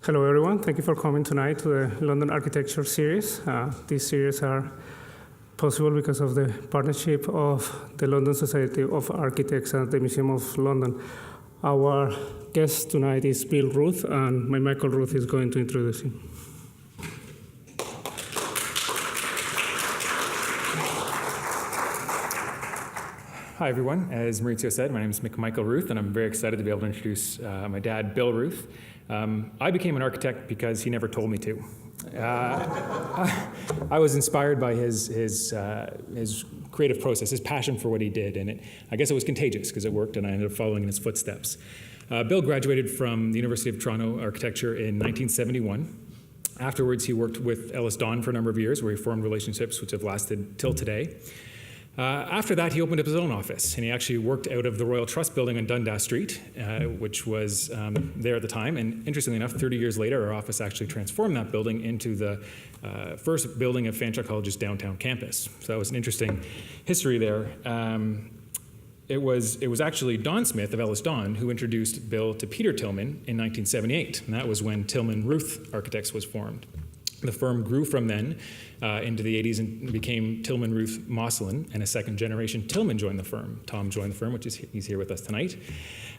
Hello, everyone. Thank you for coming tonight to the London Architecture Series. These series are possible because of the partnership of the London Society of Architects and the Museum of London. Our guest tonight is Bill Ruth, and my Michael Ruth is going to introduce him. Hi, everyone. As Maurizio said, my name is Michael Ruth, and I'm very excited to be able to introduce my dad, Bill Ruth. I became an architect because he never told me to. I was inspired by his creative process, his passion for what he did, and I guess it was contagious because it worked, and I ended up following in his footsteps. Bill graduated from the University of Toronto Architecture in 1971. Afterwards, he worked with EllisDon for a number of years, where he formed relationships which have lasted till today. After that, he opened up his own office, and he actually worked out of the Royal Trust building on Dundas Street, which was there at the time. And interestingly enough, 30 years later, our office actually transformed that building into the first building of Fanshaw College's downtown campus. So that was an interesting history there. It was actually Don Smith of EllisDon who introduced Bill to Peter Tillman in 1978, and that was when Tillmann Ruth Architects was formed. The firm grew from then into the 80s and became Tillmann Ruth Mocellin, and a second generation Tillman joined the firm. Tom joined the firm, which is he's here with us tonight.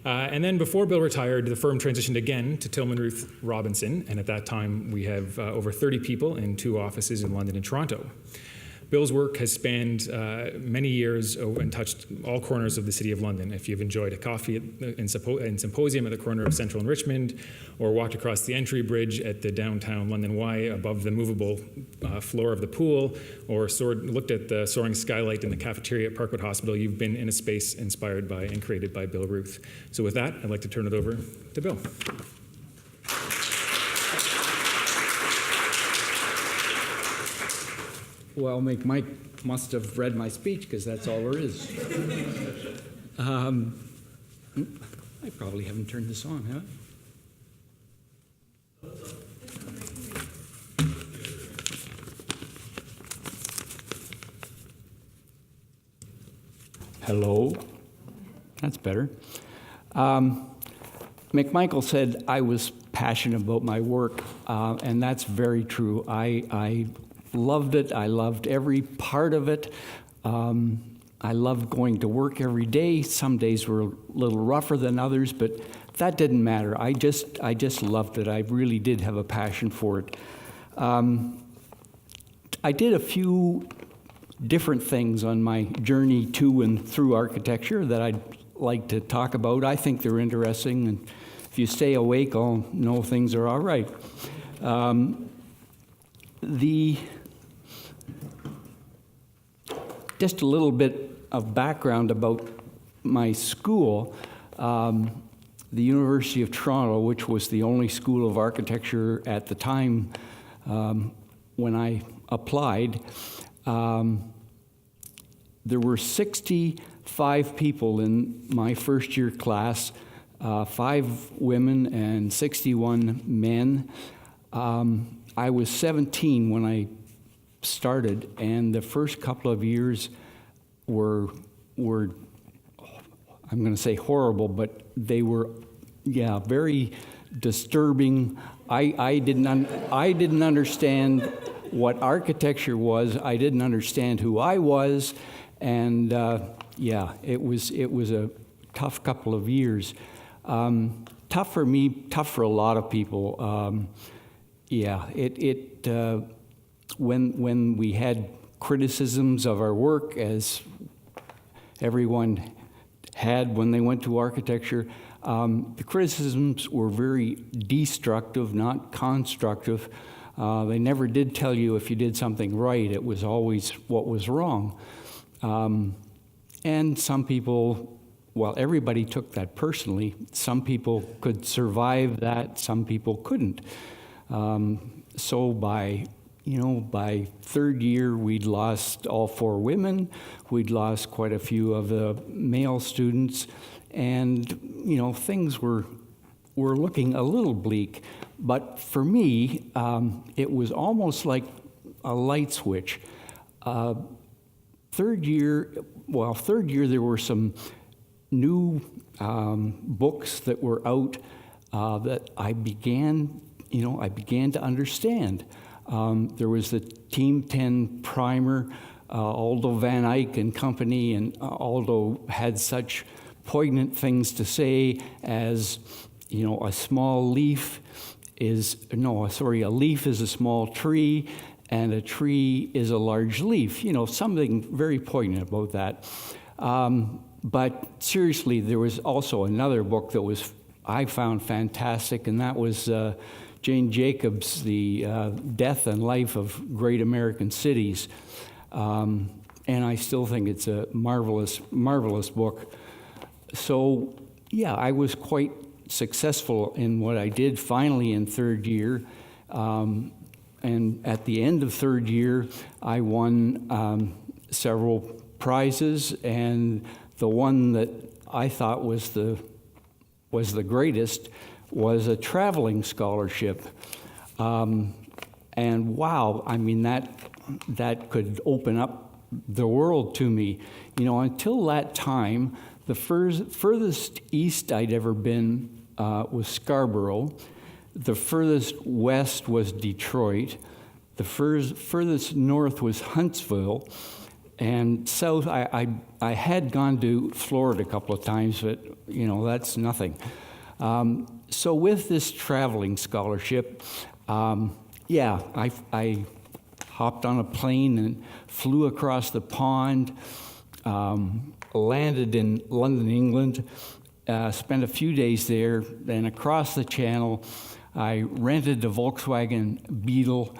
And then before Bill retired, the firm transitioned again to Tillmann Ruth Robinson, and at that time we have over 30 people in 2 offices in London and Toronto. Bill's work has spanned many years and touched all corners of the City of London. If you've enjoyed a coffee and symposium at the corner of Central and Richmond, or walked across the entry bridge at the downtown London Y above the movable floor of the pool, or looked at the soaring skylight in the cafeteria at Parkwood Hospital, you've been in a space inspired by and created by Bill Ruth. So with that, I'd like to turn it over to Bill. Well, Mike must have read my speech, because that's all there is. I probably haven't turned this on, have I? Hello? That's better. McMichael said I was passionate about my work, and that's very true. I loved it. I loved every part of it. I loved going to work every day. Some days were a little rougher than others, but that didn't matter. I just loved it. I really did have a passion for it. I did a few different things on my journey to and through architecture that I'd like to talk about. I think they're interesting, and if you stay awake, I'll know things are all right. Just a little bit of background about my school. The University of Toronto, which was the only school of architecture at the time when I applied, there were 65 people in my first year class, 5 women and 61 men. I was 17 when I started, and the first couple of years were I'm going to say horrible, but they were, very disturbing. I didn't understand what architecture was. I didn't understand who I was, and it was a tough couple of years. Tough for me, tough for a lot of people. When we had criticisms of our work, as everyone had when they went to architecture, the criticisms were very destructive, not constructive. They never did tell you if you did something right. It was always what was wrong. And some people, well, everybody took that personally. Some people could survive that, some people couldn't. So by third year, we'd lost all 4 women. We'd lost quite a few of the male students, and things were looking a little bleak. But for me, it was almost like a light switch. Third year, there were some new books that were out that I began I began to understand. There was the Team 10 primer, Aldo Van Eyck and company, and Aldo had such poignant things to say as, a small leaf a leaf is a small tree, and a tree is a large leaf. Something very poignant about that. But seriously, there was also another book that I found fantastic, and that was Jane Jacobs' The Death and Life of Great American Cities. And I still think it's a marvelous, marvelous book. So, yeah, I was quite successful in what I did finally in third year. And at the end of third year, I won several prizes, and the one that I thought was the greatest was a traveling scholarship. And wow, that could open up the world to me. Until that time, the furthest east I'd ever been was Scarborough. The furthest west was Detroit. The furthest north was Huntsville. And south, I had gone to Florida a couple of times, but, that's nothing. So with this traveling scholarship, I hopped on a plane and flew across the pond, landed in London, England, spent a few days there, then across the channel, I rented a Volkswagen Beetle,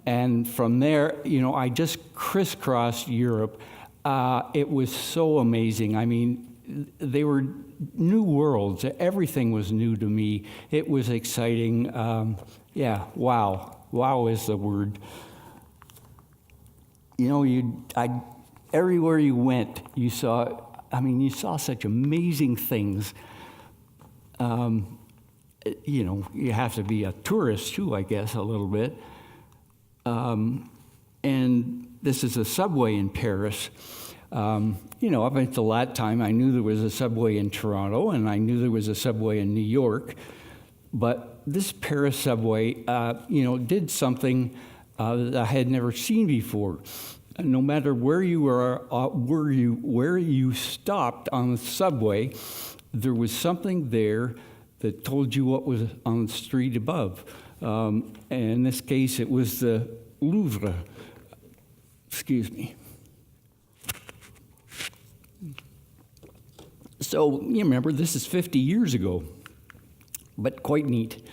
and from there, I just crisscrossed Europe. It was so amazing. They were new worlds. Everything was new to me. It was exciting. Wow. Wow is the word. Everywhere you went, you saw such amazing things. You have to be a tourist too, I guess, a little bit. And this is a subway in Paris. Up until that time, I knew there was a subway in Toronto, and I knew there was a subway in New York. But this Paris subway, did something that I had never seen before. No matter where you were, where you stopped on the subway, there was something there that told you what was on the street above. And in this case, it was the Louvre. Excuse me. So, you remember, this is 50 years ago, but quite neat.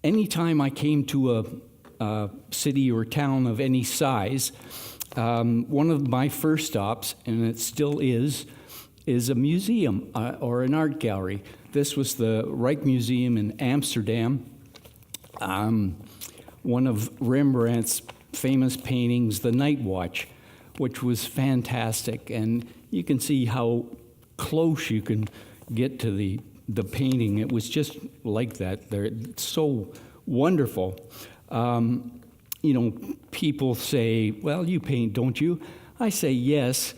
Anytime I came to a city or town of any size, one of my first stops, and it still is a museum or an art gallery. This was the Rijksmuseum in Amsterdam. One of Rembrandt's famous paintings, The Night Watch, which was fantastic. And you can see how close you can get to the painting. It was just like that. They're so wonderful. People say, well, you paint, don't you? I say yes,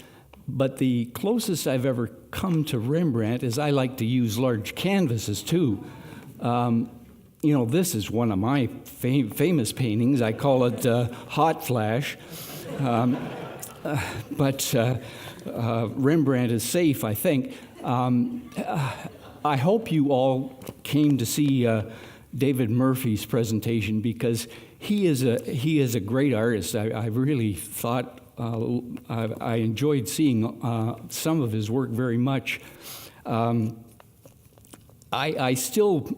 but the closest I've ever come to Rembrandt is I like to use large canvases too. This is one of my famous paintings. I call it Hot Flash. But Rembrandt is safe, I think. I hope you all came to see David Murphy's presentation, because he is a great artist. I really thought I enjoyed seeing some of his work very much. I still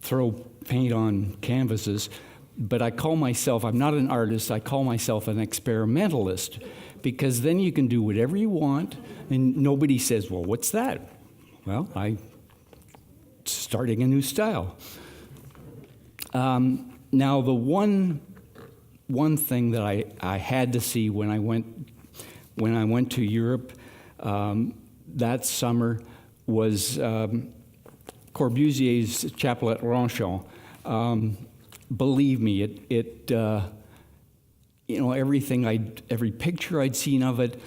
throw paint on canvases, but I call myself, I'm not an artist, I call myself an experimentalist, because then you can do whatever you want, and nobody says, well, what's that? Well, I'm starting a new style. Now, the one thing that I had to see when I went to Europe that summer was Corbusier's chapel at Fanshaw. Believe me, every picture I'd seen of it,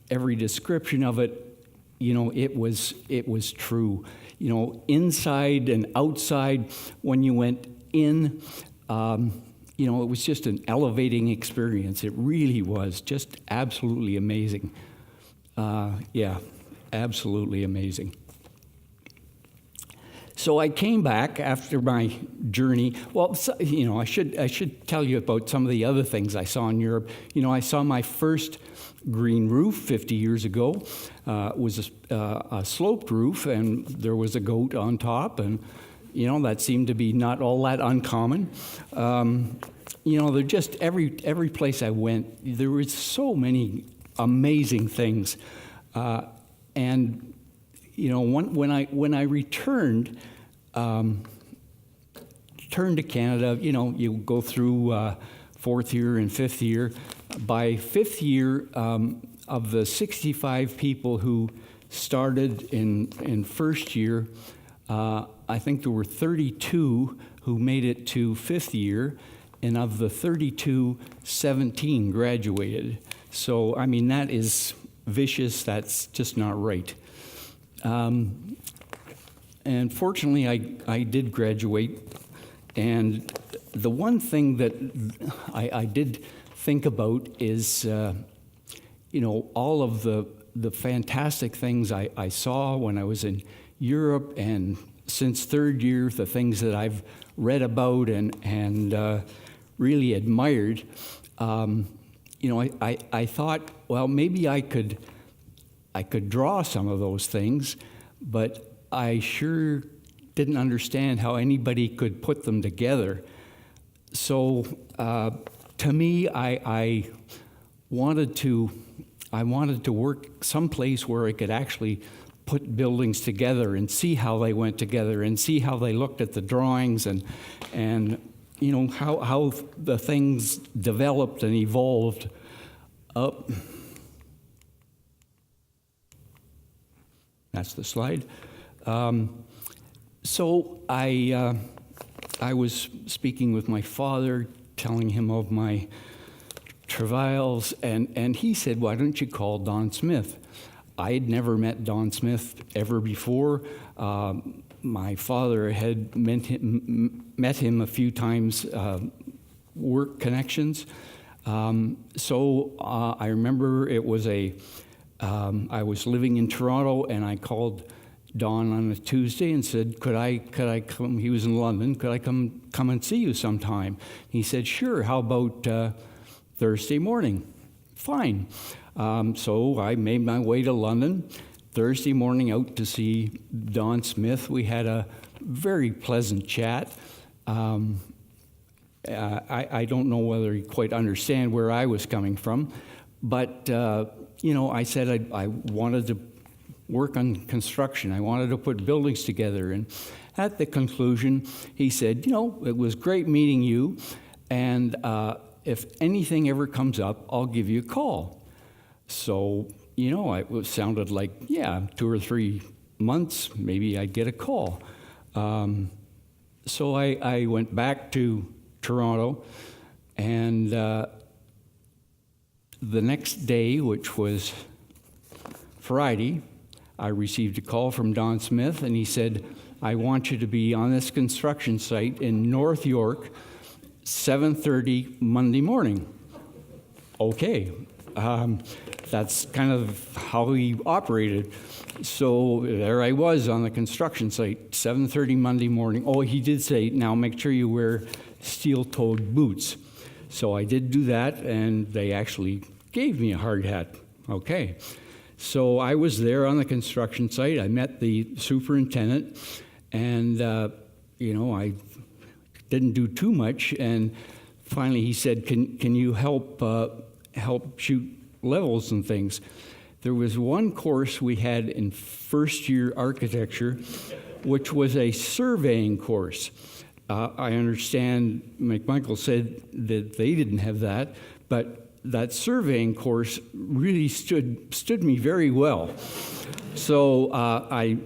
every description of it, it was true. inside and outside. When you went in, it was just an elevating experience. It really was just absolutely amazing. Absolutely amazing. So I came back after my journey. Well, I should tell you about some of the other things I saw in Europe. I saw my first green roof 50 years ago. It was a sloped roof, and there was a goat on top, and that seemed to be not all that uncommon. They're just every place I went, there was so many amazing things, and when I returned to Canada, you go through fourth year and fifth year. By fifth year, of the 65 people who started in first year, I think there were 32 who made it to fifth year, and of the 32, 17 graduated. So, that is vicious. That's just not right. And fortunately, I did graduate. And the one thing that I did think about is, all of the fantastic things I saw when I was in Europe, and since third year, the things that I've read about and really admired. I thought, well, maybe I could draw some of those things, but I sure didn't understand how anybody could put them together. So to me, I wanted to work someplace where I could actually put buildings together and see how they went together and see how they looked at the drawings and how the things developed and evolved up. That's the slide. So I was speaking with my father, telling him of my travails, and he said, "Why don't you call Don Smith?" I had never met Don Smith ever before. My father had met him a few times, work connections. So I remember it was I was living in Toronto, and I called Don on a Tuesday and said, could I come? He was in London. Could I come and see you sometime? He said, sure. How about Thursday morning? Fine. So I made my way to London. Thursday morning out to see Don Smith. We had a very pleasant chat. I don't know whether he quite understand where I was coming from, but I said I wanted to work on construction. I wanted to put buildings together. And at the conclusion, he said, it was great meeting you, and if anything ever comes up, I'll give you a call. So, it sounded like, 2 or 3 months, maybe I'd get a call. So I went back to Toronto, and the next day, which was Friday, I received a call from Don Smith, and he said, I want you to be on this construction site in North York, 7:30 Monday morning. Okay. That's kind of how he operated. So there I was on the construction site, 7:30 Monday morning. Oh, he did say, now make sure you wear steel-toed boots. So I did do that, and they actually gave me a hard hat. Okay. So I was there on the construction site. I met the superintendent, and, I didn't do too much. And finally he said, can you help shoot levels and things? There was one course we had in first year architecture, which was a surveying course. I understand McMichael said that they didn't have that, but that surveying course really stood me very well. So I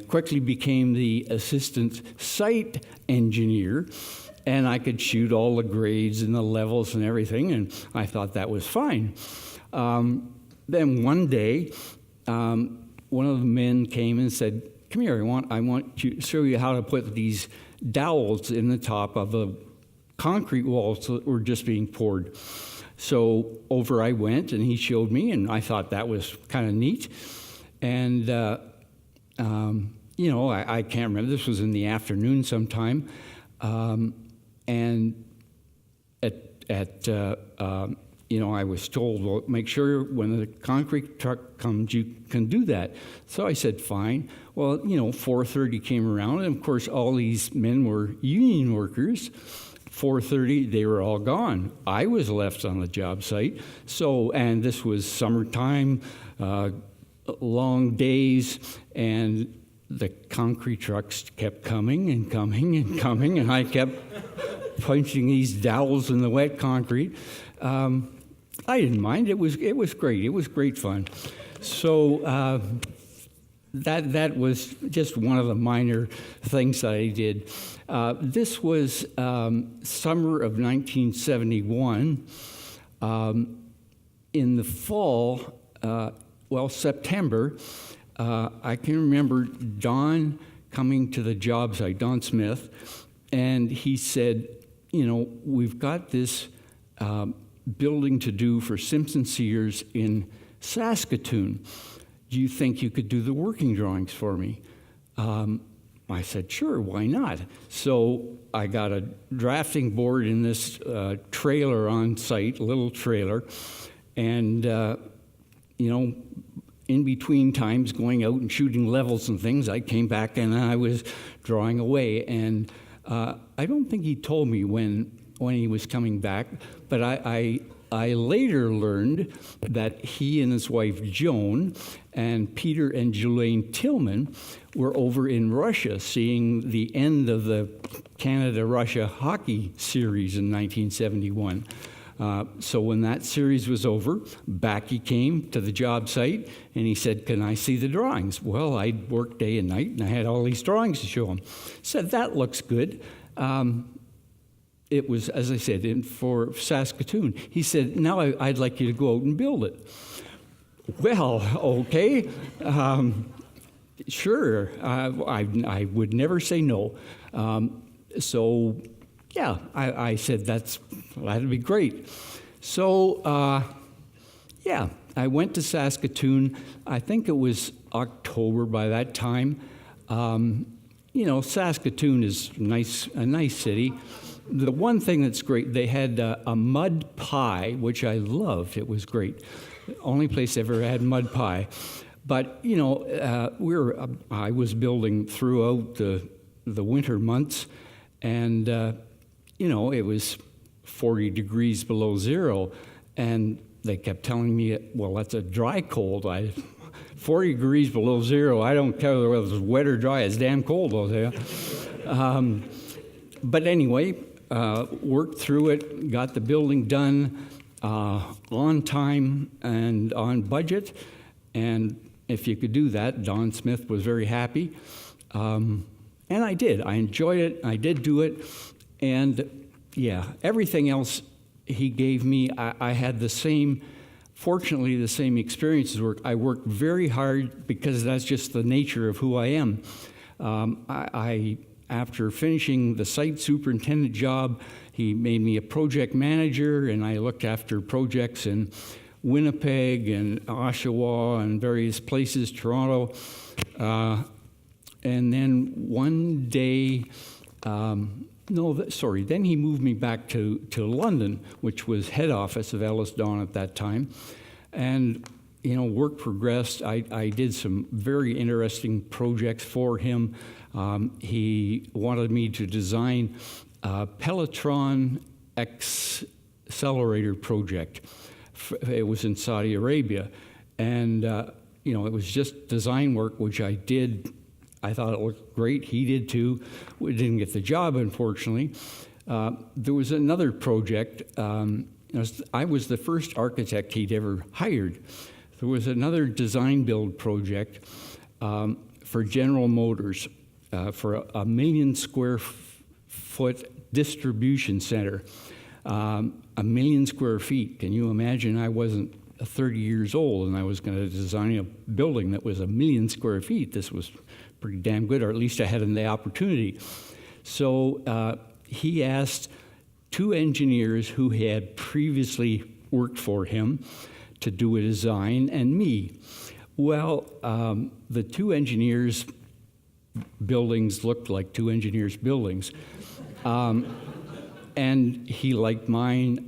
quickly became the assistant site engineer, and I could shoot all the grades and the levels and everything, and I thought that was fine. Then one day, one of the men came and said, come here, I want to show you how to put these dowels in the top of the concrete walls that were just being poured. So over I went, and he showed me, and I thought that was kind of neat. And, I can't remember. This was in the afternoon sometime. And I was told, well, make sure when the concrete truck comes, you can do that. So I said, fine. Well, 4:30 came around, and of course, all these men were union workers. 4:30, they were all gone. I was left on the job site. So, and this was summertime, long days, and the concrete trucks kept coming and coming and coming, and I kept punching these dowels in the wet concrete. I didn't mind. It was great. It was great fun. So that was just one of the minor things that I did. This was summer of 1971. In the fall, September, I can remember Don coming to the job site, Don Smith, and he said, we've got this building to do for Simpson Sears in Saskatoon. Do you think you could do the working drawings for me? I said, sure, why not? So I got a drafting board in this trailer on site, a little trailer, and, in between times going out and shooting levels and things, I came back and I was drawing away. And I don't think he told me when he was coming back, but I later learned that he and his wife Joan and Peter and Julaine Tillman were over in Russia seeing the end of the Canada-Russia hockey series in 1971. So when that series was over, back he came to the job site, and he said, can I see the drawings? Well, I'd worked day and night, and I had all these drawings to show him. Said, that looks good. It was, as I said, for Saskatoon. He said, now I'd like you to go out and build it. Well, okay. Sure. I would never say no. So, yeah, I said, that'd be great. So, I went to Saskatoon. I think it was October by that time. Saskatoon is a nice city. The one thing that's great, they had a mud pie, which I loved. It was great. The only place I ever had mud pie. But, I was building throughout the winter months, and, it was 40 degrees below zero, and they kept telling me, well, that's a dry cold. 40 degrees below zero, I don't care whether it's wet or dry, it's damn cold out there. But anyway, worked through it, got the building done on time and on budget, and if you could do that, Don Smith was very happy. And I did. I enjoyed it. I did do it. And, everything else he gave me, I had fortunately, the same experiences. I worked very hard because that's just the nature of who I am. After finishing the site superintendent job, he made me a project manager, and I looked after projects in Winnipeg and Oshawa and various places, Toronto. And then one day, then he moved me back to London, which was head office of EllisDon at that time. And, work progressed. I did some very interesting projects for him. He wanted me to design a Pelotron accelerator project. It was in Saudi Arabia. And, it was just design work, which I did. I thought it looked great. He did too. We didn't get the job, unfortunately. There was another project. I was the first architect he'd ever hired. There was another design build project for General Motors for a 1 million square foot distribution center. 1 million square feet. Can you imagine? I wasn't 30 years old and I was going to design a building that was 1 million square feet. This was pretty damn good, or at least I had the opportunity. So he asked 2 engineers who had previously worked for him to do a design, and me. Well, the 2 engineers' buildings looked like 2 engineers' buildings. And he liked mine.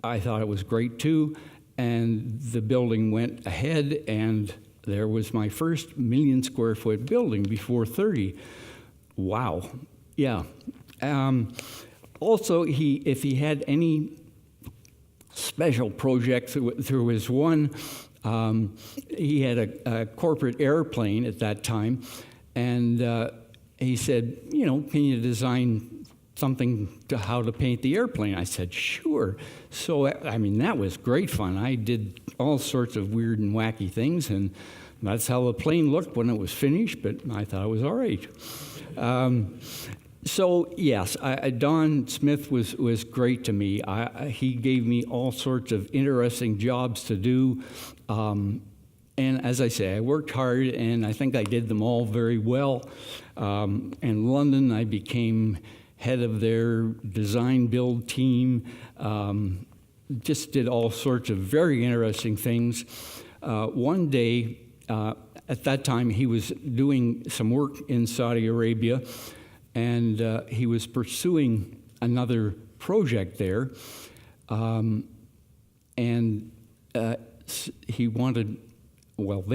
I thought it was great too. And the building went ahead, and there was my first 1 million square foot building before 30. Wow. Yeah. Also, if he had any special projects, there was one, he had a corporate airplane at that time, and he said, can you design something to how to paint the airplane? I said, sure. So, that was great fun. I did all sorts of weird and wacky things, and that's how the plane looked when it was finished, but I thought it was all right. So, yes, Don Smith was great to me. He gave me all sorts of interesting jobs to do. And as I say, I worked hard, and I think I did them all very well. In London, I became head of their design build team, just did all sorts of very interesting things. One day, at that time, he was doing some work in Saudi Arabia, and he was pursuing another project there, and they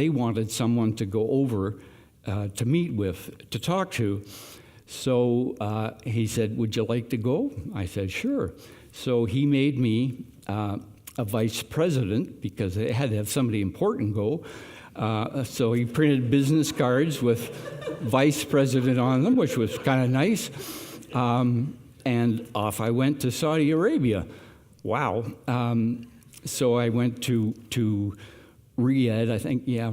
wanted someone to go over to meet with, to talk to. So he said, would you like to go? I said, sure. So he made me a vice president, because they had to have somebody important go. So he printed business cards with vice president on them, which was kind of nice. And off I went to Saudi Arabia. Wow. So I went to Riyadh,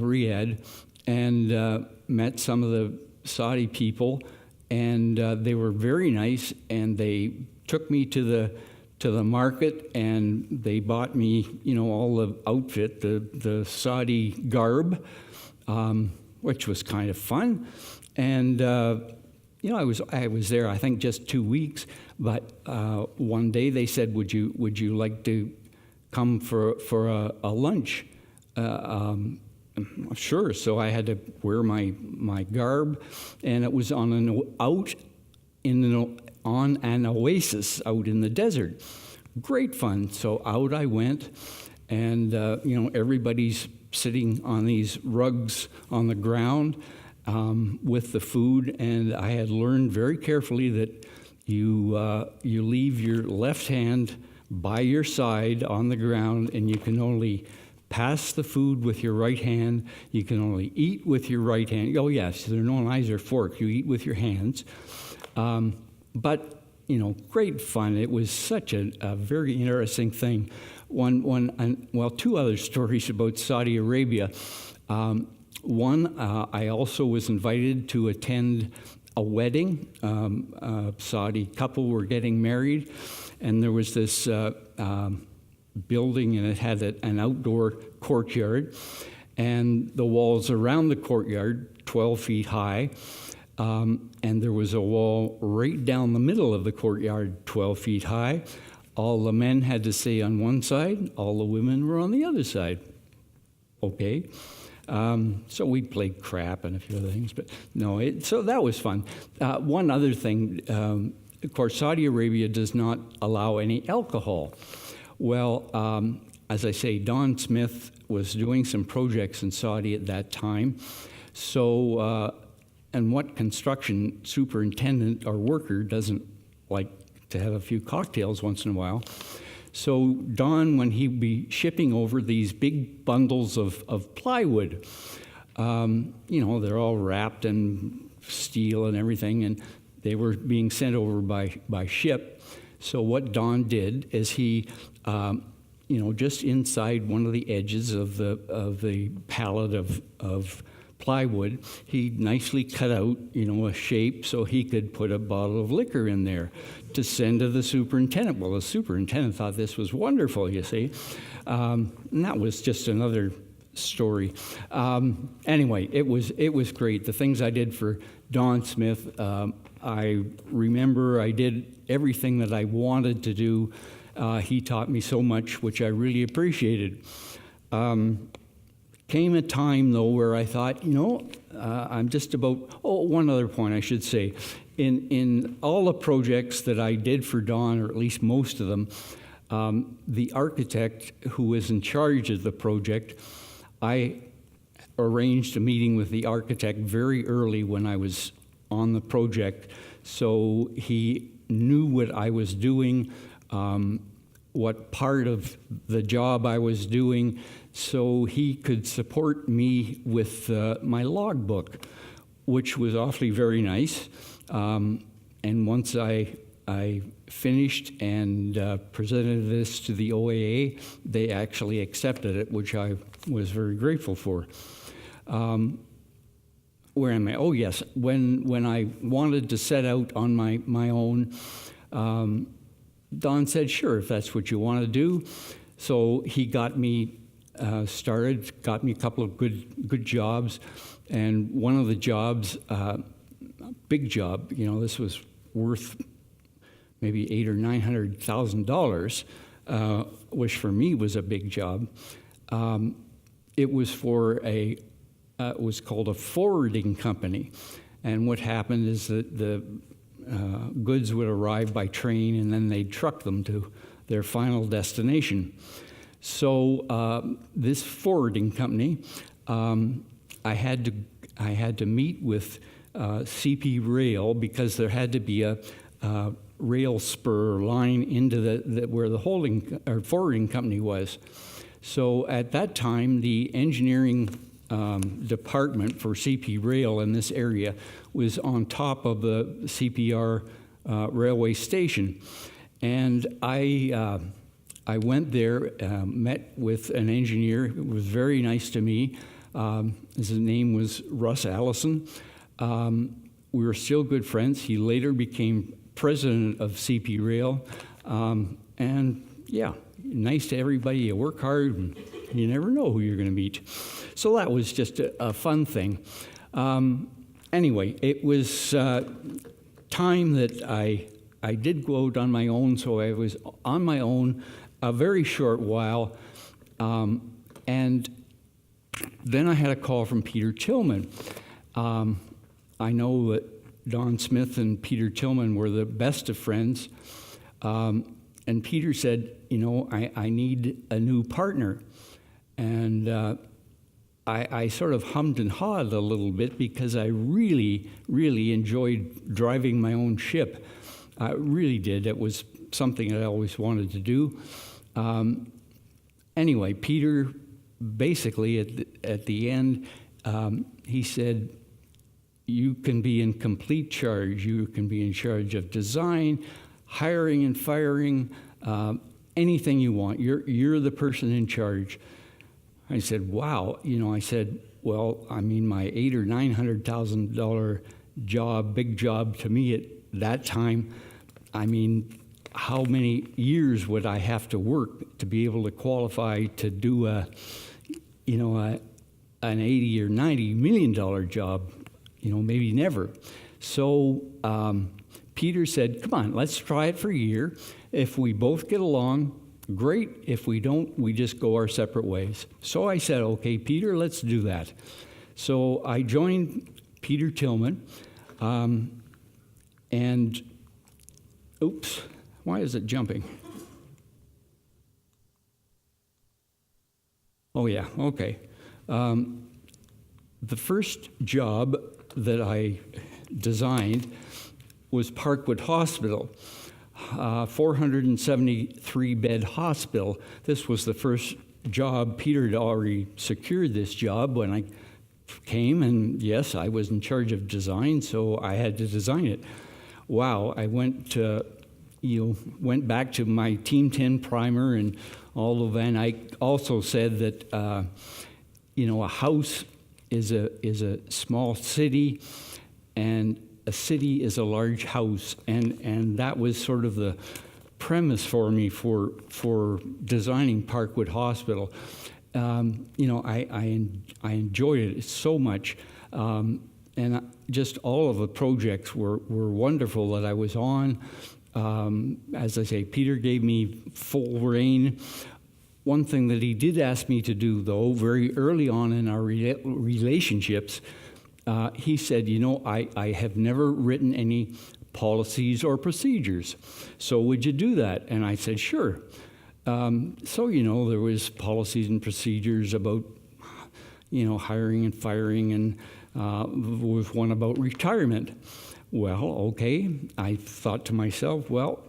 Riyadh, and met some of the Saudi people. And they were very nice, and they took me to the market, and they bought me, all the outfit, the Saudi garb, which was kind of fun. And I was there, I think, just 2 weeks. But one day they said, "Would you like to come for a lunch?" Sure. So I had to wear my garb, and it was on an oasis out in the desert. Great fun. So out I went, and everybody's sitting on these rugs on the ground with the food, and I had learned very carefully that you leave your left hand by your side on the ground, and you can only pass the food with your right hand. You can only eat with your right hand. Oh, yes, there are no knives or forks. You eat with your hands. But, great fun. It was such a very interesting thing. Two other stories about Saudi Arabia. One, I also was invited to attend a wedding. A Saudi couple were getting married, and there was this building, and it had an outdoor courtyard, and the walls around the courtyard 12 feet high, and there was a wall right down the middle of the courtyard 12 feet high. All the men had to stay on one side, all the women were on the other side. Okay. So we played crap and a few other things, but no, so that was fun. One other thing, of course, Saudi Arabia does not allow any alcohol. Well, as I say, Don Smith was doing some projects in Saudi at that time. So, and what construction superintendent or worker doesn't like to have a few cocktails once in a while? So Don, when he'd be shipping over these big bundles of plywood, they're all wrapped in steel and everything, and they were being sent over by ship. So what Don did is he, just inside one of the edges of the pallet of plywood, he nicely cut out, a shape so he could put a bottle of liquor in there to send to the superintendent. Well, the superintendent thought this was wonderful, you see. And that was just another story. Anyway, it was great. The things I did for Don Smith, I remember I did everything that I wanted to do. He taught me so much, which I really appreciated. Came a time, though, where I thought, I'm just about, one other point I should say. In all the projects that I did for Don, or at least most of them, the architect who was in charge of the project, I arranged a meeting with the architect very early when I was on the project, so he knew what I was doing, what part of the job I was doing, so he could support me with my logbook, which was awfully very nice. And once I finished and presented this to the OAA, they actually accepted it, which I was very grateful for. Where am I? Oh, yes. When I wanted to set out on my own, Don said, sure, if that's what you want to do. So he got me started, got me a couple of good jobs. And one of the jobs, big job, this was worth maybe $800,000 or $900,000, which for me was a big job. It was for it was called a forwarding company. And what happened is that the goods would arrive by train and then they'd truck them to their final destination. So this forwarding company, I had to meet with CP Rail because there had to be a rail spur line into where the holding or forwarding company was. So at that time, the engineering department for CP Rail in this area was on top of the CPR railway station, and I went there, met with an engineer who was very nice to me. His name was Russ Allison. We were still good friends. He later became president of CP Rail. And yeah, nice to everybody. You work hard, and you never know who you're going to meet. So that was just a fun thing. Anyway, it was time that I did go out on my own, so I was on my own a very short while. And then I had a call from Peter Tillman. I know that Don Smith and Peter Tillman were the best of friends. And Peter said, I need a new partner. And I sort of hummed and hawed a little bit because I really, really enjoyed driving my own ship. I really did. It was something I always wanted to do. Anyway, Peter basically at the end, he said, you can be in complete charge. You can be in charge of design, hiring and firing, anything you want. You're the person in charge. I said, wow. I said, well, I mean, my $800,000 or $900,000 job, big job to me at that time, I mean, how many years would I have to work to be able to qualify to do an $80 or $90 million job? Maybe never. So Peter said, come on, let's try it for a year. If we both get along, great. If we don't, we just go our separate ways. So I said, okay, Peter, let's do that. So I joined Peter Tillman, and oops, why is it jumping? Oh yeah, okay. The first job that I designed was Parkwood Hospital, 473-bed hospital. This was the first job. Peter had already secured this job when I came, and yes, I was in charge of design, so I had to design it. Wow, I went back to my Team 10 primer and all of that, and I also said that, a house is a small city, and a city is a large house, and that was sort of the premise for me for designing Parkwood Hospital. I enjoyed it so much. And just all of the projects were wonderful that I was on. As I say, Peter gave me full rein. One thing that he did ask me to do, though, very early on in our relationships, he said, I have never written any policies or procedures. So would you do that? And I said, sure. So, there was policies and procedures about, hiring and firing, and with one about retirement. Well, okay, I thought to myself, well,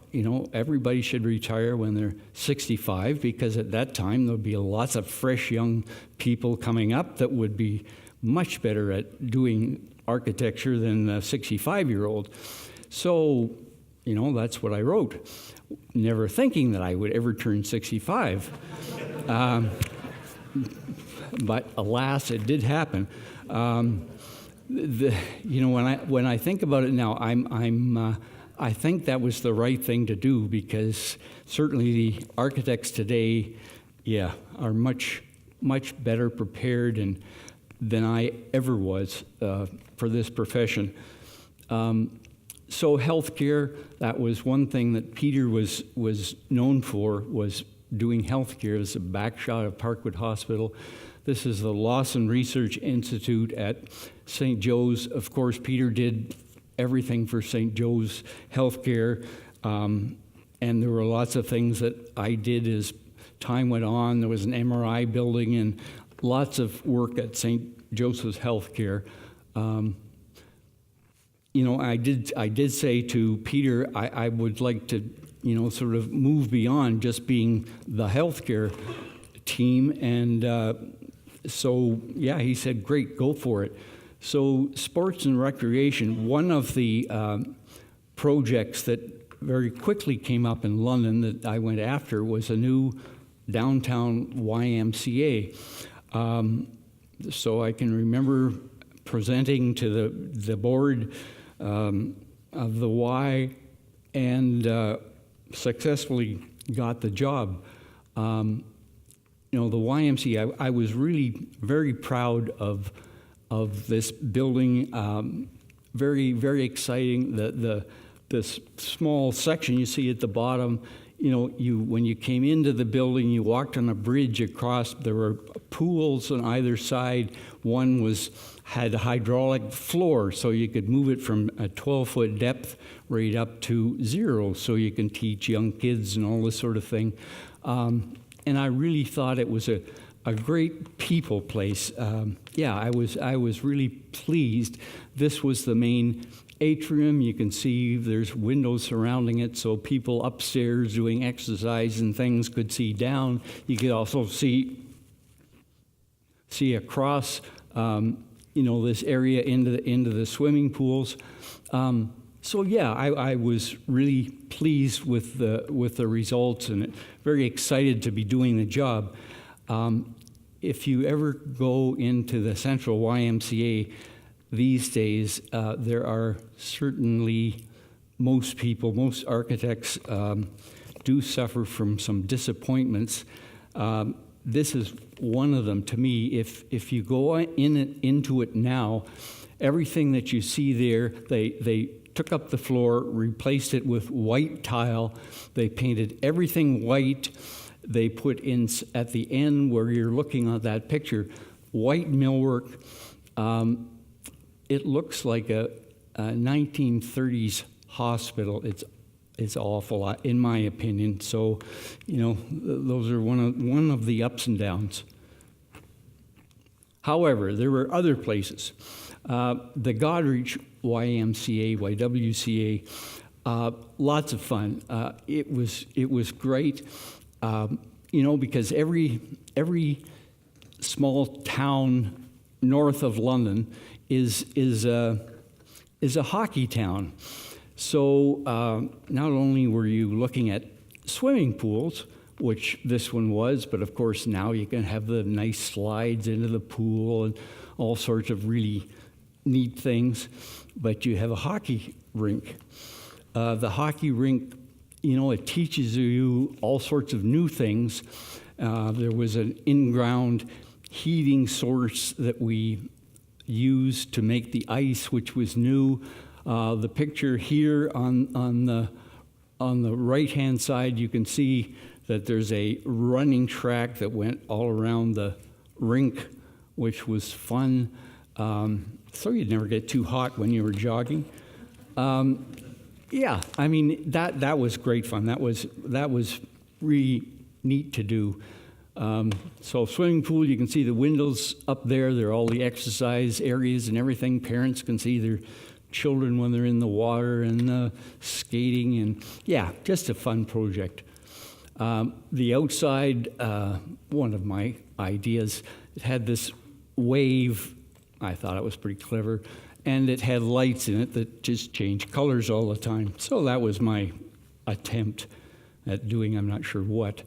everybody should retire when they're 65, because at that time there'll be lots of fresh young people coming up that would be much better at doing architecture than a 65-year-old. So, that's what I wrote, never thinking that I would ever turn 65. But alas, it did happen. When I think about it now, I think that was the right thing to do, because certainly the architects today, are much better prepared than I ever was for this profession. So healthcare, that was one thing that Peter was known for, was doing healthcare. It's a back shot of Parkwood Hospital. This is the Lawson Research Institute at St. Joe's. Of course, Peter did everything for St. Joe's Healthcare, and there were lots of things that I did as time went on. There was an MRI building and lots of work at St. Joseph's Healthcare. I did say to Peter, I would like to, sort of move beyond just being the healthcare team, and so, he said, great, go for it. So sports and recreation, one of the projects that very quickly came up in London that I went after was a new downtown YMCA. So I can remember presenting to the board of the Y, and successfully got the job. The YMCA, I was really very proud of this building. Very, very exciting. This small section you see at the bottom, when you came into the building, you walked on a bridge across. There were pools on either side. One had a hydraulic floor, so you could move it from a 12-foot depth right up to 0, so you can teach young kids and all this sort of thing. And I really thought it was a great people place. I was really pleased. This was the main atrium. You can see there's windows surrounding it, so people upstairs doing exercise and things could see down. You could also see across, this area into the swimming pools. I was really pleased with the results, and very excited to be doing the job. If you ever go into the Central YMCA these days, there are certainly most architects do suffer from some disappointments. This is one of them to me. If you go into it now, everything that you see there, they took up the floor, replaced it with white tile. They painted everything white. They put in, at the end where you're looking at that picture, white millwork. It looks like a 1930s hospital. It's awful, in my opinion. So, those are one of the ups and downs. However, there were other places. The Goderich YMCA, lots of fun. It was great, because every small town north of London is a hockey town. So not only were you looking at swimming pools, which this one was, but of course now you can have the nice slides into the pool and all sorts of really neat things, but you have a hockey rink. The hockey rink, it teaches you all sorts of new things. There was an in-ground heating source that we used to make the ice, which was new. The picture here on the right-hand side, you can see that there's a running track that went all around the rink, which was fun. So you'd never get too hot when you were jogging. Yeah, I mean, that was great fun. That was really neat to do. So swimming pool, you can see the windows up there. There are all the exercise areas and everything. Parents can see their children when they're in the water and skating. And yeah, just a fun project. The outside, one of my ideas, it had this wave. I thought it was pretty clever. And it had lights in it that just changed colors all the time. So that was my attempt at doing I'm not sure what.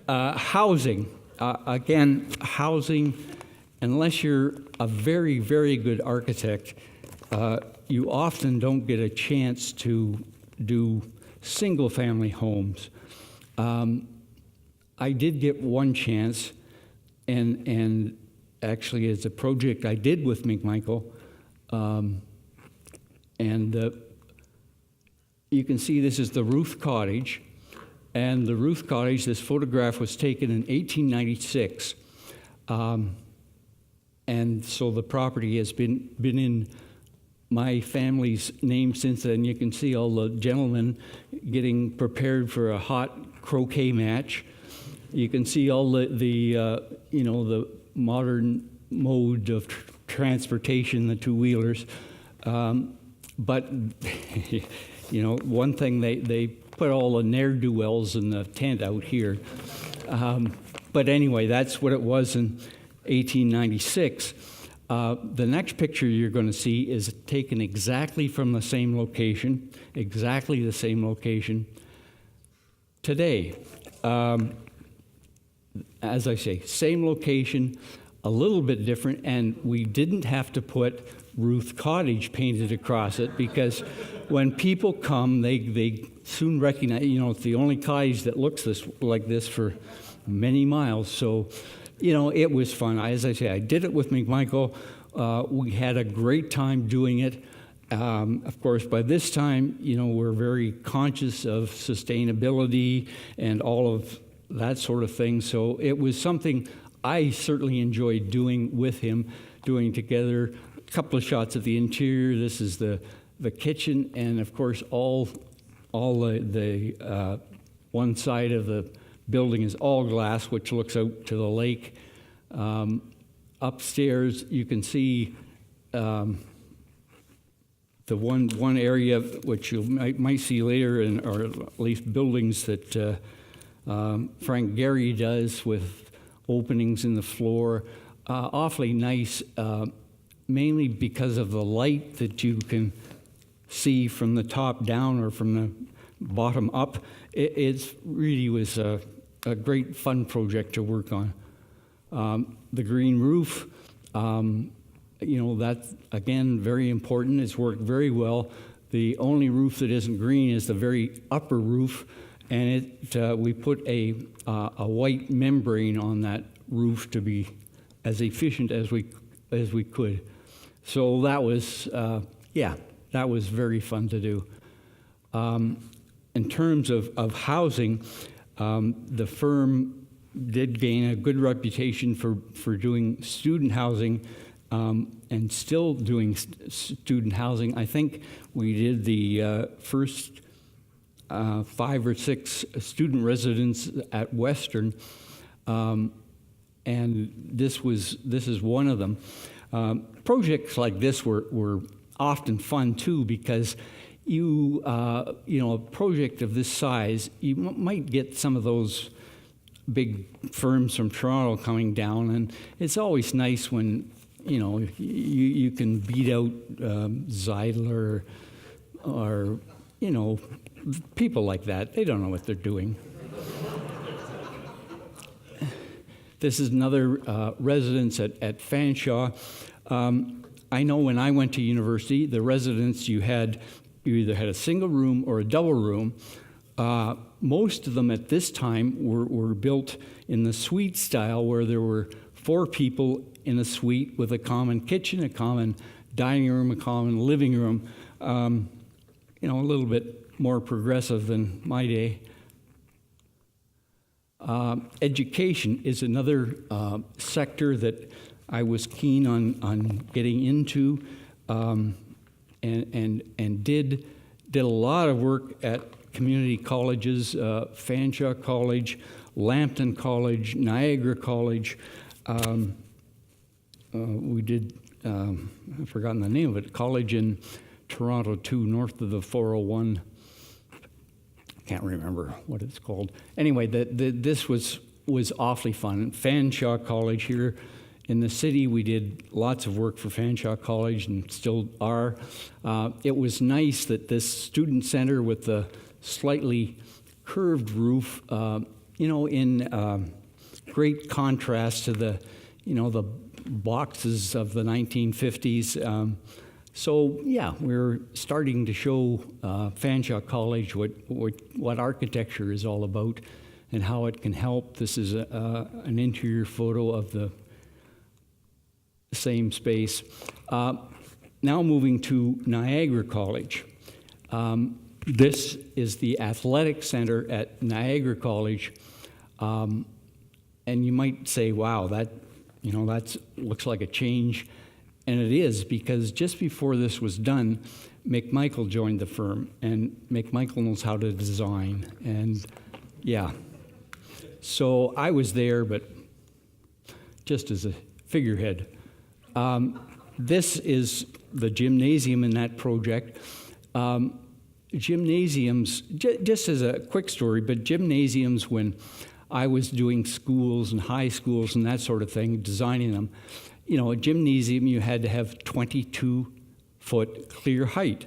Housing. Again, housing, unless you're a very, very good architect, you often don't get a chance to do single-family homes. I did get one chance, and actually it's a project I did with McMichael, and you can see this is the Ruth Cottage, and the Ruth Cottage, this photograph was taken in 1896, and so the property has been in my family's name since then. You can see all the gentlemen getting prepared for a hot croquet match. You can see all the modern mode of transportation, the two-wheelers. But, one thing, they put all the ne'er-do-wells in the tent out here. But anyway, that's what it was in 1896. The next picture you're going to see is taken exactly from the same location, today. As I say, same location, a little bit different, and we didn't have to put Ruth Cottage painted across it because when people come, they soon recognize, it's the only cottage that looks like this for many miles. So, it was fun. As I say, I did it with McMichael. We had a great time doing it. Of course, by this time, we're very conscious of sustainability and all of that sort of thing. So it was something I certainly enjoyed doing with him, doing together. A couple of shots of the interior. This is the kitchen, and of course, all the one side of the building is all glass, which looks out to the lake. Upstairs, you can see the one area which you might see later, or at least buildings that Frank Gehry does with openings in the floor. Awfully nice, mainly because of the light that you can see from the top down or from the bottom up. It really was a great fun project to work on. The green roof, that's, again, very important. It's worked very well. The only roof that isn't green is the very upper roof, and we put a white membrane on that roof to be as efficient as we could. So that was, that was very fun to do. In terms of housing, the firm did gain a good reputation for doing student housing, and still doing student housing. I think we did the first 5 or 6 student residents at Western, and this is one of them. Projects like this were often fun too, because a project of this size, you might get some of those big firms from Toronto coming down, and it's always nice when you can beat out Zeidler or people like that. They don't know what they're doing. This is another residence at Fanshaw. I know when I went to university, the residence you either had a single room or a double room. Most of them at this time were built in the suite style, where there were 4 people in a suite with a common kitchen, a common dining room, a common living room. A little bit more progressive than my day. Education is another sector that I was keen on getting into, and did a lot of work at community colleges, Fanshaw College, Lambton College, Niagara College. We did, I've forgotten the name of it, college in Toronto too, north of the 401. Can't remember what it's called. Anyway, this was awfully fun. Fanshaw College here in the city, we did lots of work for Fanshaw College and still are. It was nice that this student center with the slightly curved roof, in great contrast to the boxes of the 1950s. So yeah, we're starting to show Fanshaw College what architecture is all about and how it can help. This is an interior photo of the same space. Now moving to Niagara College. This is the athletic center at Niagara College, and you might say, "Wow, that looks like a change." And it is, because just before this was done, McMichael joined the firm, and McMichael knows how to design. And yeah, so I was there, but just as a figurehead. This is the gymnasium in that project. Gymnasiums, just as a quick story, but gymnasiums, when I was doing schools and high schools and that sort of thing, designing them, a gymnasium, you had to have 22-foot clear height.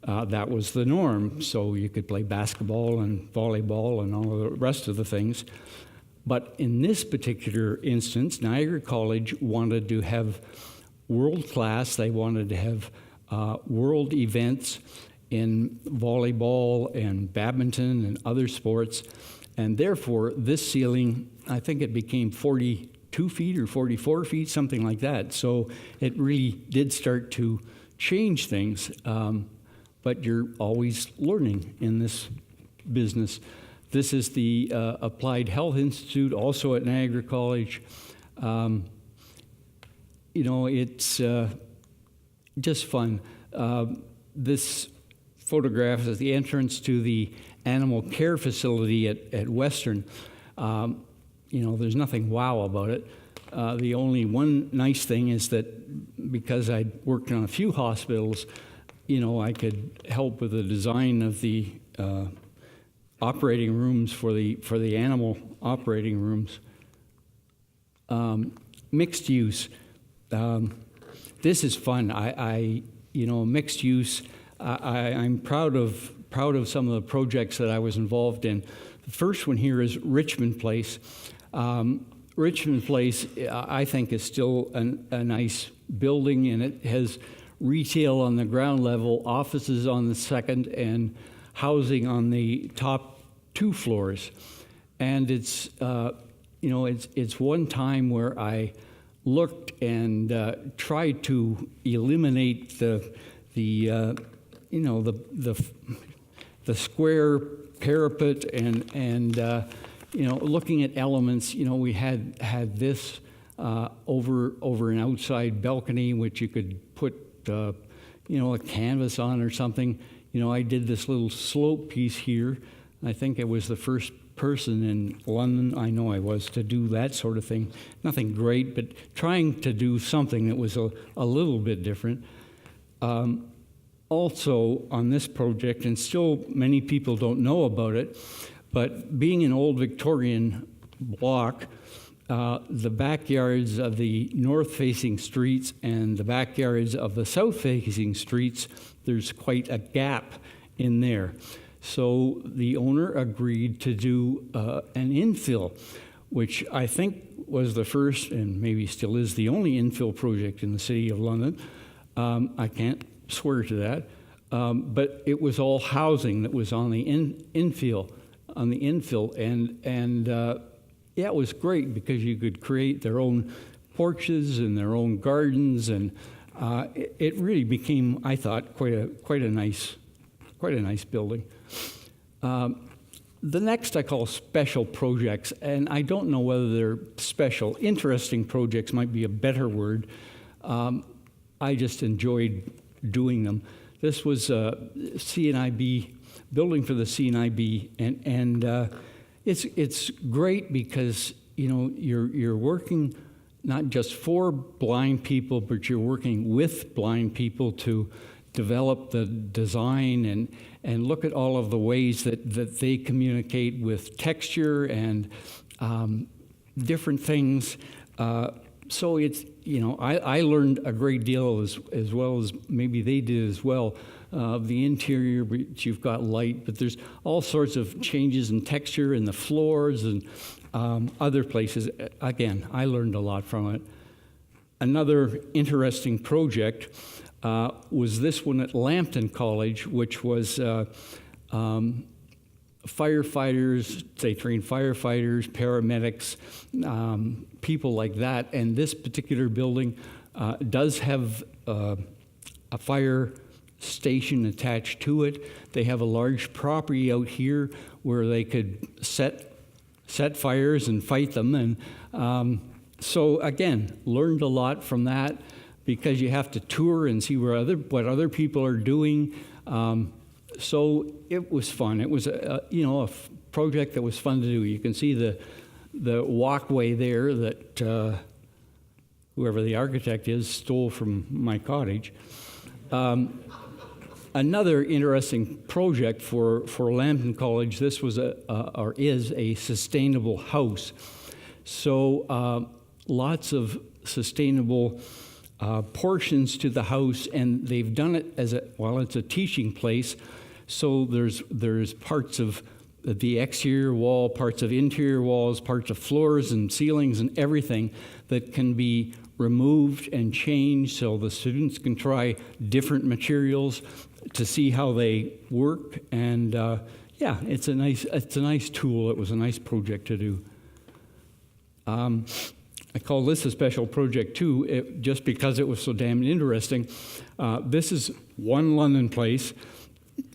That was the norm, so you could play basketball and volleyball and all of the rest of the things. But in this particular instance, Niagara College wanted to have world class. They wanted to have world events in volleyball and badminton and other sports. And therefore, this ceiling, I think it became 42 feet or 44 feet, something like that. So it really did start to change things. But you're always learning in this business. This is the Applied Health Institute, also at Niagara College. It's just fun. This photograph is the entrance to the animal care facility at Western. There's nothing wow about it. The only one nice thing is that because I'd worked on a few hospitals, I could help with the design of the operating rooms for the animal operating rooms. Mixed use. This is fun. Mixed use. I'm proud of some of the projects that I was involved in. The first one here is Richmond Place. Richmond Place, I think, is still a nice building, and it has retail on the ground level, offices on the second, and housing on the top 2 floors. And it's one time where I looked and tried to eliminate the square parapet and looking at elements. We had this over an outside balcony, which you could put a canvas on or something. I did this little slope piece here. I think it was the first person in London, I know I was, to do that sort of thing. Nothing great, but trying to do something that was a little bit different. Also on this project, and still many people don't know about it, but being an old Victorian block, the backyards of the north-facing streets and the backyards of the south-facing streets, there's quite a gap in there. So the owner agreed to do an infill, which I think was the first, and maybe still is the only infill project in the City of London. I can't swear to that. but it was all housing that was on the infill, and yeah, it was great because you could create their own porches and their own gardens, and it really became, I thought, quite a nice building. The next I call special projects, and I don't know whether they're special. Interesting projects might be a better word. I just enjoyed doing them. This was a CNIB, building for the CNIB, and it's great because, you know, you're working not just for blind people, but you're working with blind people to develop the design and look at all of the ways that they communicate with texture and different things. So it's, you know, I learned a great deal as well as maybe they did as well. The interior, but you've got light, but there's all sorts of changes in texture in the floors and other places. Again, I learned a lot from it. Another interesting project was this one at Lambton College, which was firefighters. They train firefighters, paramedics, people like that. And this particular building does have a fire station attached to it. They have a large property out here where they could set fires and fight them. And so again, learned a lot from that because you have to tour and see what other people are doing. So it was fun. It was a project that was fun to do. You can see the walkway there that whoever the architect is stole from my cottage. Another interesting project for Lambton College, this was is a sustainable house. So lots of sustainable portions to the house, and they've done it it's a teaching place. So there's parts of the exterior wall, parts of interior walls, parts of floors and ceilings and everything that can be removed and changed so the students can try different materials to see how they work. And yeah, it's a nice tool. It was a nice project to do. I call this a special project too, just because it was so damn interesting. This is One London Place,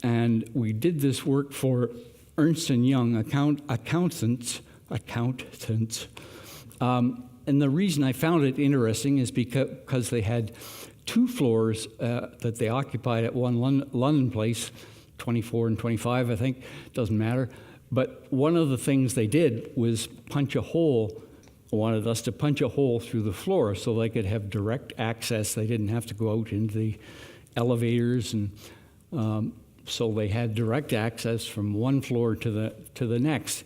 and we did this work for Ernst & Young accountants. And the reason I found it interesting is because they had 2 floors that they occupied at One London Place, 24 and 25, I think, doesn't matter. But one of the things they did was wanted us to punch a hole through the floor so they could have direct access. They didn't have to go out into the elevators, and so they had direct access from one floor to the next,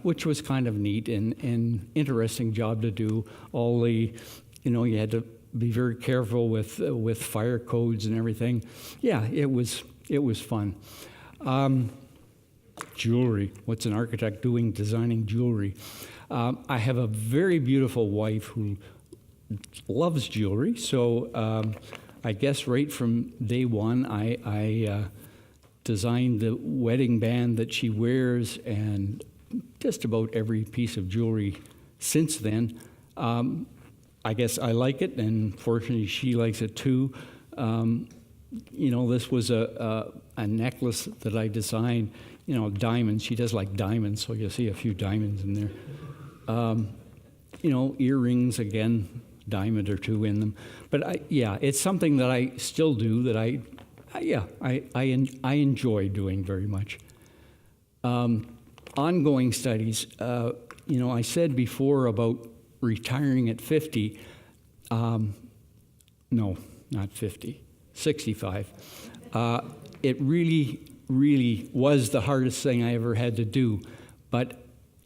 which was kind of neat and interesting job to do. You had to be very careful with fire codes and everything. Yeah, it was fun. Jewelry. What's an architect doing designing jewelry? I have a very beautiful wife who loves jewelry, so I guess right from day one I designed the wedding band that she wears and just about every piece of jewelry since then. I guess I like it, and fortunately she likes it too. This was a necklace that I designed, diamonds. She does like diamonds, so you'll see a few diamonds in there. Earrings, again, diamond or 2 in them. But it's something that I still do that I enjoy doing very much. Ongoing studies. I said before about retiring at 50. No, not 50. 65. It really, really was the hardest thing I ever had to do. But,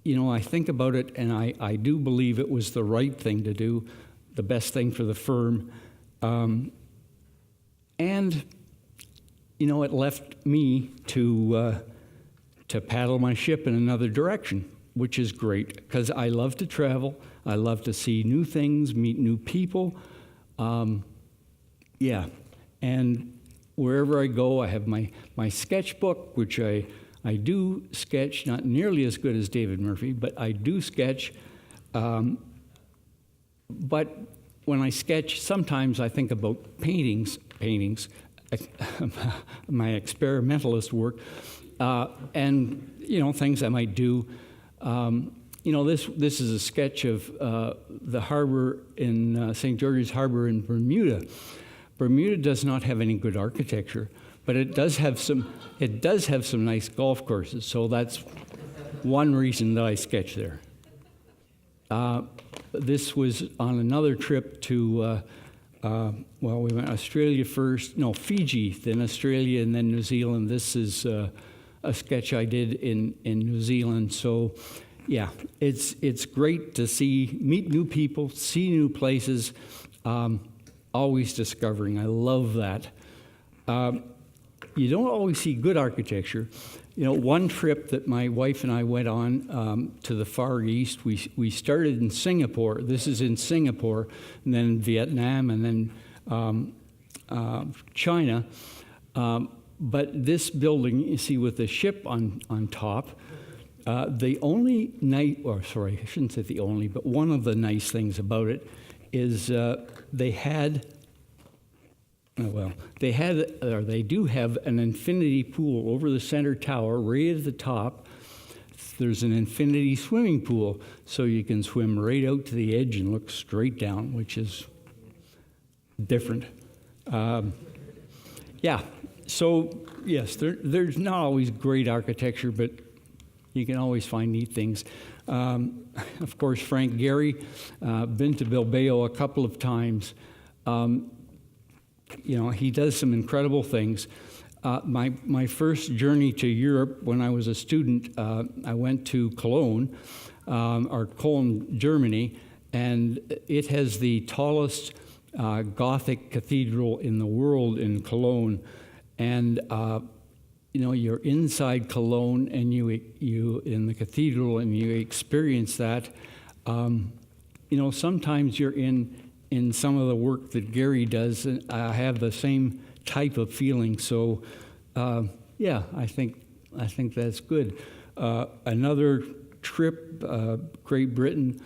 I think about it, and I do believe it was the right thing to do, the best thing for the firm. And, it left me to paddle my ship in another direction, which is great, because I love to travel. I love to see new things, meet new people. And wherever I go, I have my sketchbook, which I do sketch, not nearly as good as David Murphy, but I do sketch. But when I sketch, sometimes I think about paintings, my experimentalist work, and things I might do. This is a sketch of the harbor in St. George's Harbor in Bermuda. Bermuda does not have any good architecture, but it does have some nice golf courses. So that's one reason that I sketch there. This was on another trip to, we went Australia first, no, Fiji, then Australia, and then New Zealand. This is a sketch I did in New Zealand. So, yeah, it's great to meet new people, see new places, always discovering. I love that. You don't always see good architecture. One trip that my wife and I went on to the Far East, we started in Singapore. This is in Singapore, and then Vietnam, and then China. But this building, you see, with the ship on top, the only I shouldn't say the only, but one of the nice things about it is they do have an infinity pool over the center tower, right at the top. There's an infinity swimming pool, so you can swim right out to the edge and look straight down, which is different. So yes, there's not always great architecture, but you can always find neat things. Of course, Frank Gehry, been to Bilbao a couple of times. He does some incredible things. My first journey to Europe when I was a student, I went to Cologne, Germany, and it has the tallest Gothic cathedral in the world in Cologne. And you're inside Cologne, and you in the cathedral, and you experience that. Sometimes you're in some of the work that Gehry does, I have the same type of feeling. So, I think that's good. Another trip, Great Britain.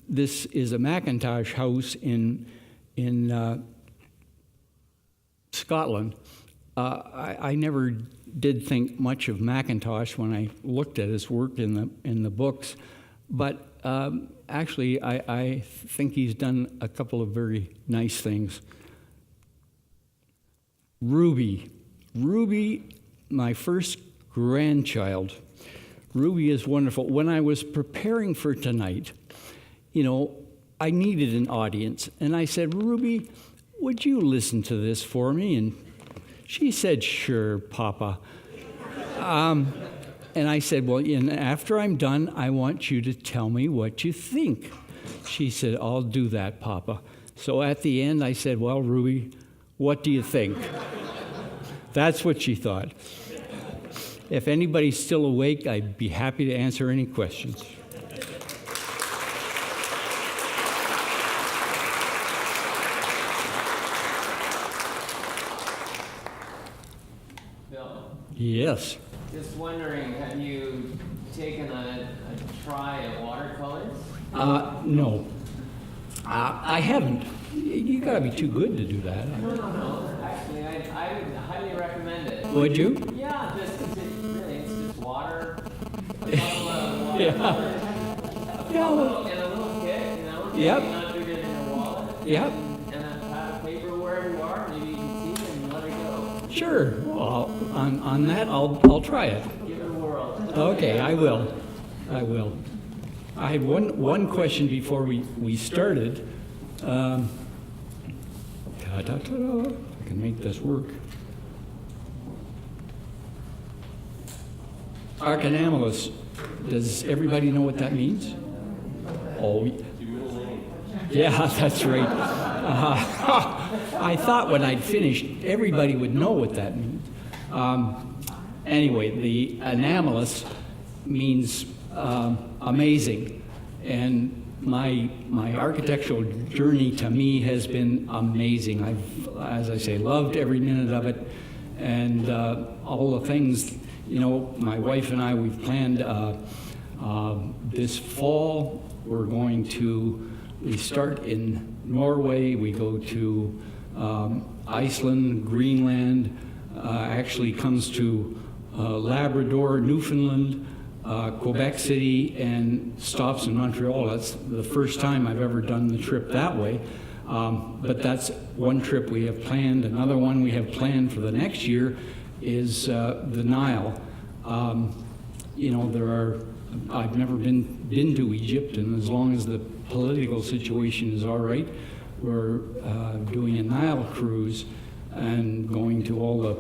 This is a Macintosh house in Scotland. I never did think much of Macintosh when I looked at his work in the books, but actually, I think he's done a couple of very nice things. Ruby, my first grandchild. Ruby is wonderful. When I was preparing for tonight, I needed an audience, and I said, Ruby, would you listen to this for me? And she said, sure, Papa. And I said, well, after I'm done, I want you to tell me what you think. She said, I'll do that, Papa. So at the end, I said, well, Ruby, what do you think? That's what she thought. If anybody's still awake, I'd be happy to answer any questions. Bill? Yes. Just wondering, have you taken a try at watercolors? No. I haven't. You gotta be too good to do that. No. Actually, I would highly recommend it. Would you? Yeah, it's just water, a couple of watercolors, Yeah. and a little kit, Yep. Maybe not do it in your wallet. Yep. And a pad of paper wherever you are, maybe you can see it and let it go. Sure. Well, on that, I'll try it. Give it a whirl. Okay, I will. I had one question before we started. I can make this work. Archanamolous. Does everybody know what that means? Oh, yeah, that's right. I thought when I'd finished, everybody would know what that means. Anyway, the anomalous means amazing. And my architectural journey to me has been amazing. I've, as I say, loved every minute of it, and all the things. You know, my wife and I, we've planned this fall. We start in Norway. We go to Iceland, Greenland. Actually comes to Labrador, Newfoundland, Quebec City, and stops in Montreal. That's the first time I've ever done the trip that way. But that's one trip we have planned. Another one we have planned for the next year is the Nile. You know, I've never been to Egypt, and as long as the political situation is all right, we're doing a Nile cruise and going to all the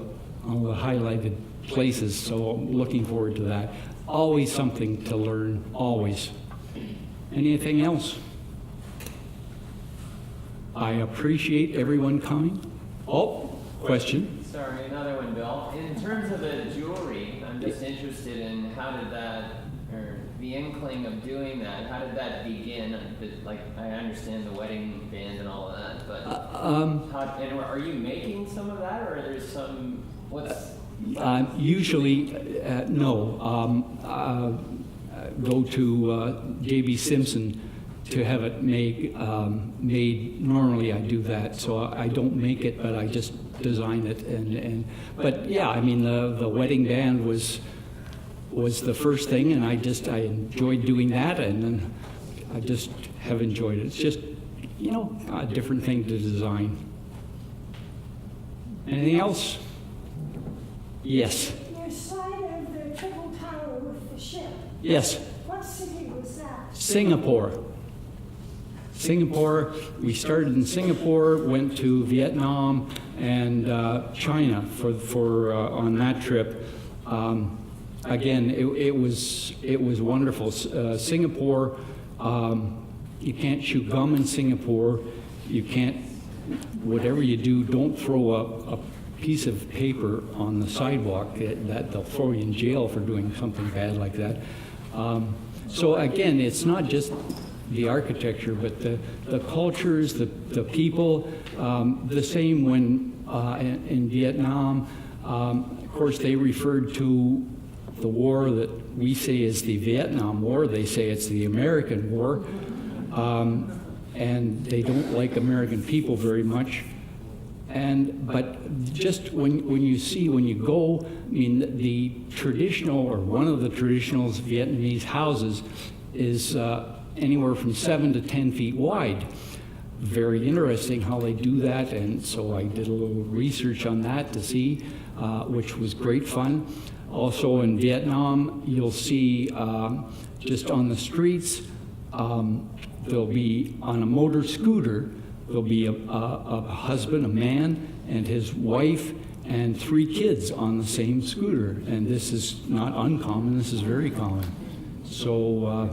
highlighted places. So I'm looking forward to that. Always something to learn, always. Anything else? I appreciate everyone coming. Oh, question? Sorry, another one, Bill. In terms of the jewelry, I'm just interested in how did that, or the inkling of doing that, how did that begin? Like, I understand the wedding band and all of that, but and are you making some of that, or there's some, what's... Usually, no. Go to J.B. Simpson to have it made. Normally, I do that, so I don't make it, but I just design it. But yeah, I mean, the wedding band was the first thing, and I enjoyed doing that, and then I just have enjoyed it. It's just, you know, a different thing to design. Anything else? Yes. Your side of the triple tower with the ship. Yes. What city was that? Singapore. We started in Singapore, went to Vietnam and China for on that trip. Again, it was wonderful. Singapore, you can't chew gum in Singapore. You can't, whatever you do, don't throw a piece of paper on the sidewalk. That they'll throw you in jail for doing something bad like that. So again, it's not just the architecture, but the cultures, the people. The same when in Vietnam. Of course, they referred to the war that we say is the Vietnam War. They say it's the American War. And they don't like American people very much. But just when you go, I mean, the traditional, or one of the traditional Vietnamese houses is anywhere from 7 to 10 feet wide. Very interesting how they do that, and so I did a little research on that to see, which was great fun. Also in Vietnam, you'll see just on the streets, there'll be on a motor scooter, there'll be a husband, a man, and his wife, and 3 kids on the same scooter. And this is not uncommon, this is very common. So,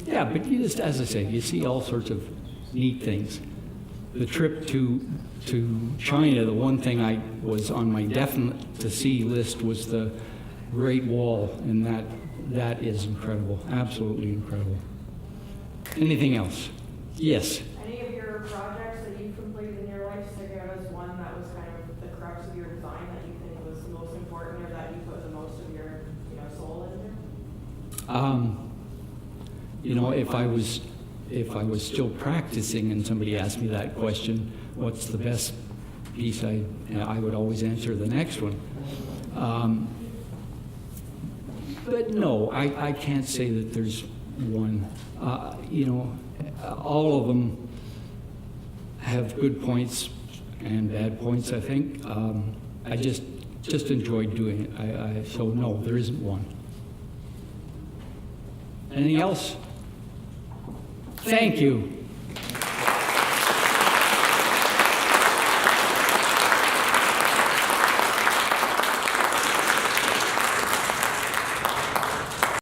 yeah, but you just, as I say, you see all sorts of neat things. The trip to China, the one thing I was on my definite to see list was the Great Wall, and that is incredible, absolutely incredible. Anything else? Yes. Any of your projects that you've completed in your life, so give us one that was kind of the crux of your design that you think was the most important, or that you put the most of your, soul into? You know, if I was still practicing and somebody asked me that question, what's the best piece, I would always answer the next one. But no, I can't say that there's one. All of them have good points and bad points, I think. I just enjoyed doing it. So no, there isn't one. Anything else? Thank you.